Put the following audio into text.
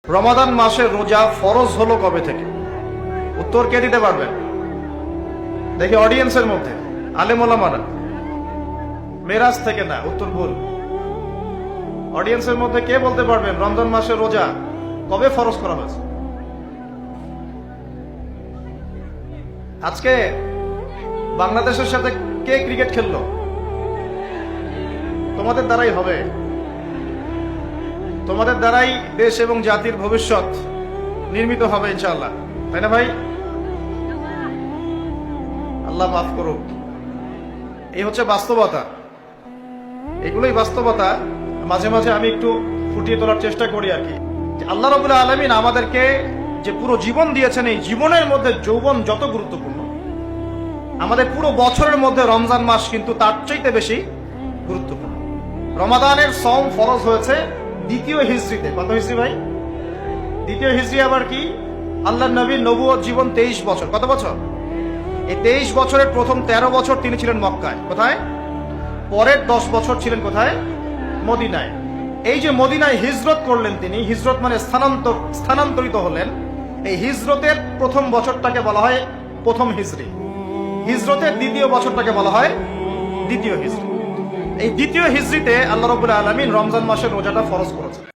রমাদান মাসে রোজা ফরজ হলো কবে থেকে? উত্তর কে দিতে পারবেন? দেখি অডিয়েন্সের মধ্যে আলেম ওলামারা। মেরাজ থেকে না, উত্তর ভুল। অডিয়েন্সের মধ্যে কে বলতে পারবেন রমজান মাসে রোজা কবে ফরজ করা হয়েছে? আজকে বাংলাদেশের সাথে কে ক্রিকেট খেললো? তোমাদের দ্বারাই হবে, তোমাদের দ্বারাই দেশ এবং জাতির ভবিষ্যৎ নির্মিত হবে ইনশাআল্লাহ, তাই না ভাই? আল্লাহ মাফ করুক। এই হচ্ছে বাস্তবতা, এগুলোই বাস্তবতা। মাঝে মাঝে আমি একটু ফুটিয়ে তোলার চেষ্টা করি আর কি। আল্লাহ রাব্বুল আলামিন আমাদেরকে যে পুরো জীবন দিয়েছেন, এই জীবনের মধ্যে যৌবন যত গুরুত্বপূর্ণ, আমাদের পুরো বছরের মধ্যে রমজান মাস কিন্তু তার চাইতে বেশি গুরুত্বপূর্ণ। রমাদানের সওম ফরজ হয়েছে দ্বিতীয় হিজরিতে। কত হিজরি ভাই? দ্বিতীয় হিজরি আবার কি? আল্লাহর নবীর নবুয়ত জীবন 23 বছর। কত বছর? এই 23 বছরের প্রথম 13 বছর তিনি ছিলেন মক্কায়। কোথায়? পরের 10 বছর ছিলেন কোথায়? মদিনায়। এই যে মদিনায় হিজরত করলেন তিনি, হিজরত মানে স্থানান্তরিত হলেন। এই হিজরতের প্রথম বছরটাকে বলা হয় প্রথম হিজরি, হিজরতের দ্বিতীয় বছরটাকে বলা হয় দ্বিতীয় হিজরি। এই দ্বিতীয় হিজরিতে আল্লাহ রাব্বুল আলামিন রমজান মাসের রোজাটা ফরজ করেছেন।